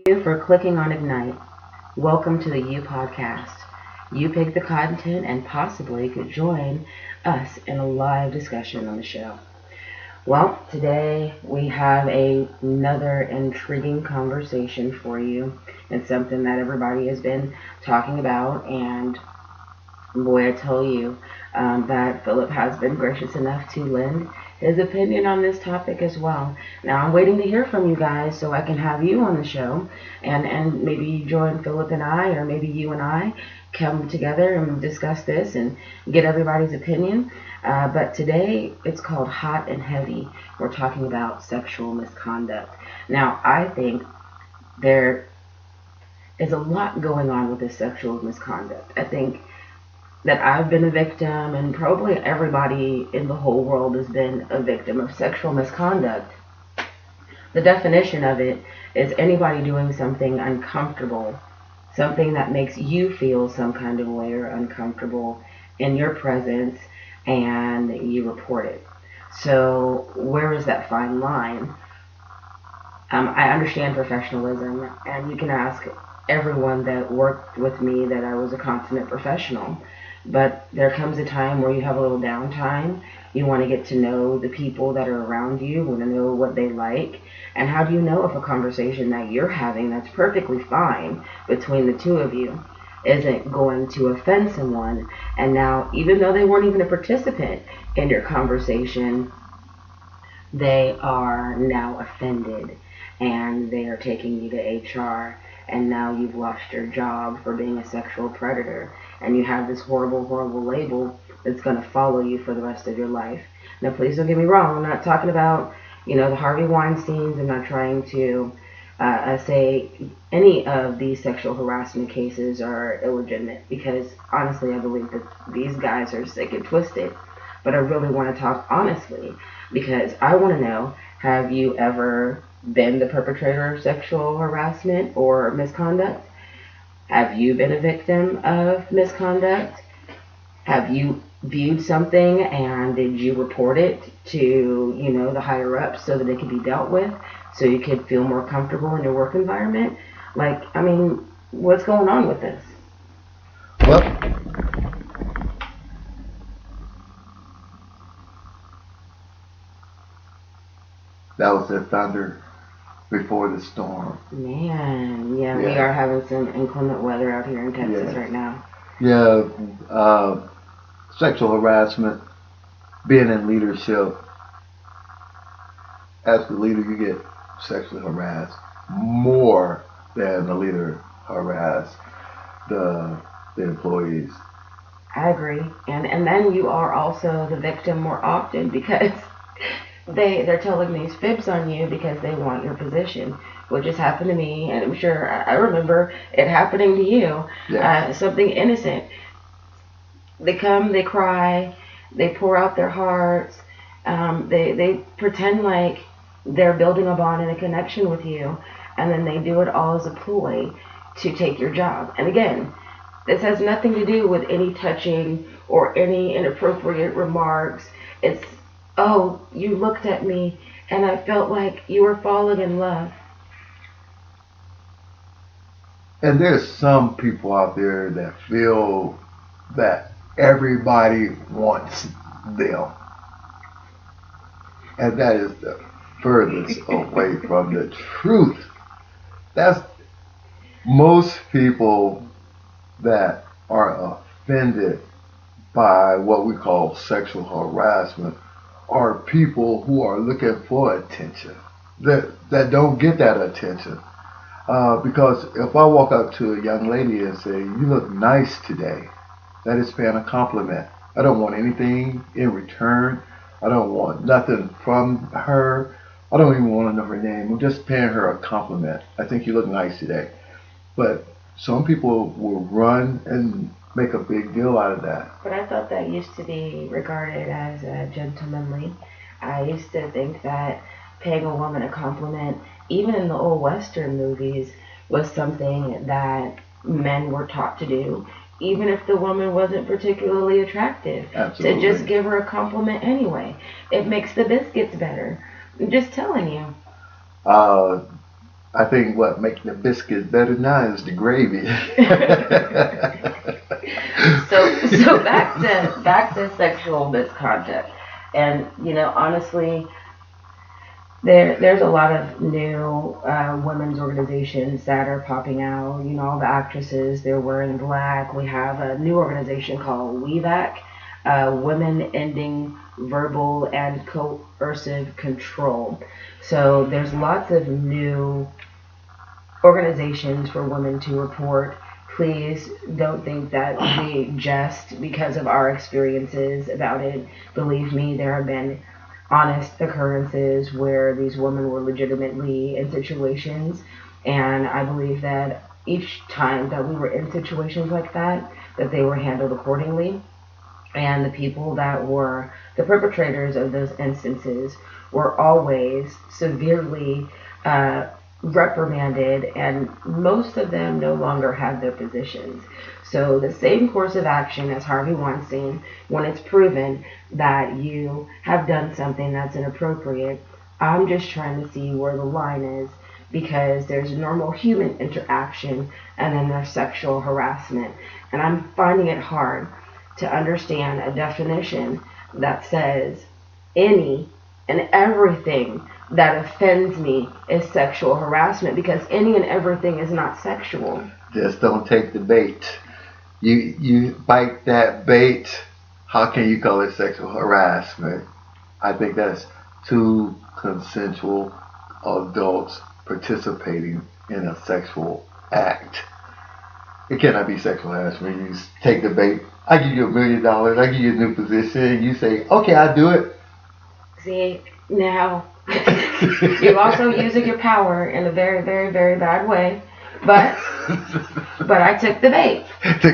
you for clicking on Ignite. Welcome to the You Podcast. You pick the content and possibly could join us in a live discussion on the show. Well, today we have another intriguing conversation for you. It's something that everybody has been talking about, and boy, I tell you that Philip has been gracious enough to lend his opinion on this topic as well. Now, I'm waiting to hear from you guys so I can have you on the show and maybe join Philip and I, or maybe you and I come together and discuss this and get everybody's opinion. But today it's called Hot and Heavy. We're talking about sexual misconduct. Now, I think there is a lot going on with this sexual misconduct. I think that I've been a victim, and probably everybody in the whole world has been a victim of sexual misconduct. The definition of it is anybody doing something uncomfortable, something that makes you feel some kind of way or uncomfortable in your presence, and you report it. So where is that fine line? I understand professionalism, and you can ask everyone that worked with me that I was a consummate professional. But there comes a time where you have a little downtime. You want to get to know the people that are around you, want to know what they like. And how do you know if a conversation that you're having that's perfectly fine between the two of you isn't going to offend someone? And now, even though they weren't even a participant in your conversation, they are now offended and they are taking you to HR, and now you've lost your job for being a sexual predator, and you have this horrible, horrible label that's going to follow you for the rest of your life. Now, please don't get me wrong. I'm not talking about, the Harvey Weinsteins. I'm not trying to say any of these sexual harassment cases are illegitimate, because honestly, I believe that these guys are sick and twisted. But I really want to talk honestly, because I want to know, have you ever been the perpetrator of sexual harassment or misconduct? Have you been a victim of misconduct? Have you viewed something and did you report it to, the higher ups so that it could be dealt with, so you could feel more comfortable in your work environment? What's going on with this? Well, that was the thunder before the storm. Man, yeah, we are having some inclement weather out here in Texas right now. Yeah, sexual harassment, being in leadership. As the leader, you get sexually harassed more than the leader harass the employees. I agree, and then you are also the victim more often, because they're telling these fibs on you because they want your position, which has happened to me, and I'm sure I remember it happening to you. Yes. Something innocent. They come, they cry, they pour out their hearts, they pretend like they're building a bond and a connection with you, and then they do it all as a ploy to take your job. And again, this has nothing to do with any touching or any inappropriate remarks. It's, oh, you looked at me and I felt like you were falling in love. And there's some people out there that feel that everybody wants them. And that is the furthest away from the truth. That's most people that are offended by what we call sexual harassment are people who are looking for attention, that don't get that attention. Because if I walk up to a young lady and say, "You look nice today," that is paying a compliment. I don't want anything in return. I don't want nothing from her. I don't even want to know her name. I'm just paying her a compliment. I think you look nice today. But some people will run and make a big deal out of that. But I thought that used to be regarded as gentlemanly. I used to think that paying a woman a compliment, even in the old Western movies, was something that men were taught to do, even if the woman wasn't particularly attractive. Absolutely. To just give her a compliment anyway. It makes the biscuits better. I'm just telling you. I think what making the biscuits better now is the gravy. So back to sexual misconduct, and honestly, there's a lot of new women's organizations that are popping out. All the actresses, they're wearing black. We have a new organization called WEVAC, Women Ending Verbal and Coercive Control. So there's lots of new organizations for women to report. Please don't think that we jest because of our experiences about it. Believe me, there have been honest occurrences where these women were legitimately in situations, and I believe that each time that we were in situations like that they were handled accordingly, and the people that were the perpetrators of those instances were always severely reprimanded, and most of them no longer have their positions. So the same course of action as Harvey Weinstein, when it's proven that you have done something that's inappropriate, I'm just trying to see where the line is, because there's normal human interaction and then there's sexual harassment. And I'm finding it hard to understand a definition that says any and everything that offends me is sexual harassment, because any and everything is not sexual. Just don't take the bait. You bite that bait. How can you call it sexual harassment? I think that's two consensual adults participating in a sexual act. It cannot be sexual harassment. You take the bait. I give you $1 million. I give you a new position. You say, okay, I'll do it. See, now you're also using your power in a very, very, very bad way. But I took the bait. So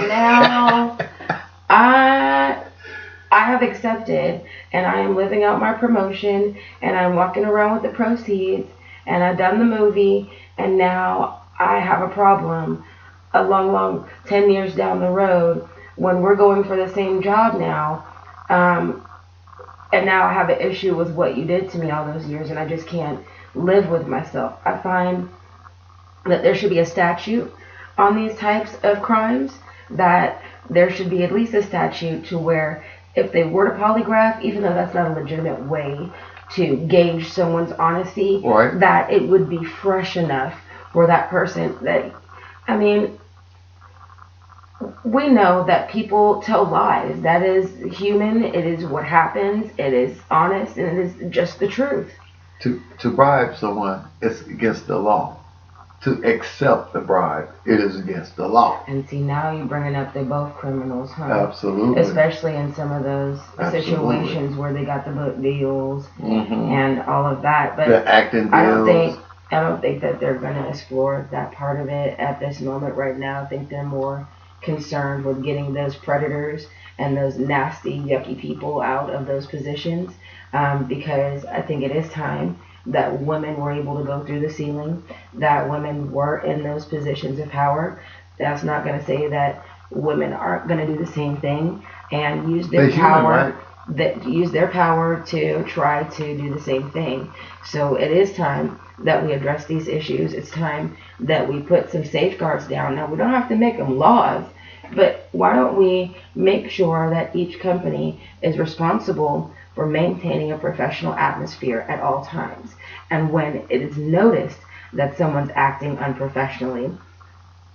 now I have accepted, and I am living out my promotion, and I'm walking around with the proceeds, and I've done the movie, and now I have a problem a long 10 years down the road when we're going for the same job now. And now I have an issue with what you did to me all those years, and I just can't live with myself. I find that there should be a statute on these types of crimes, that there should be at least a statute to where if they were to polygraph, even though that's not a legitimate way to gauge someone's honesty, right, that it would be fresh enough for that person. We know that people tell lies. That is human. It is what happens. It is honest, and it is just the truth. To bribe someone, it's against the law. To accept the bribe, it is against the law. And see, now you're bringing up they're both criminals, huh? Absolutely. Especially in some of those situations where they got the book deals and all of that. But the acting deals. I don't think that they're going to explore that part of it at this moment right now. I think they're more concerned with getting those predators and those nasty, yucky people out of those positions, because I think it is time that women were able to go through the ceiling, that women were in those positions of power. That's not going to say that women aren't going to do the same thing and use their power. That use their power to try to do the same thing. So it is time that we address these issues. It's time that we put some safeguards down. Now, we don't have to make them laws, but why don't we make sure that each company is responsible for maintaining a professional atmosphere at all times? And when it is noticed that someone's acting unprofessionally,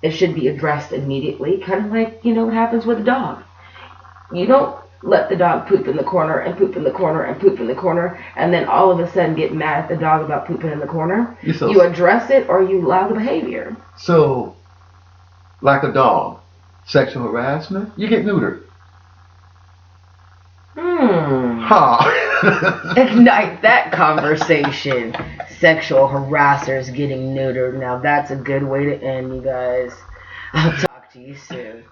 it should be addressed immediately, kind of like, what happens with a dog. You don't let the dog poop in the corner and poop in the corner and poop in the corner, and then all of a sudden get mad at the dog about pooping in the corner. You address it, or you allow the behavior. So, like a dog, sexual harassment, you get neutered. Ignite that conversation. Sexual harassers getting neutered. Now that's a good way to end, you guys. I'll talk to you soon.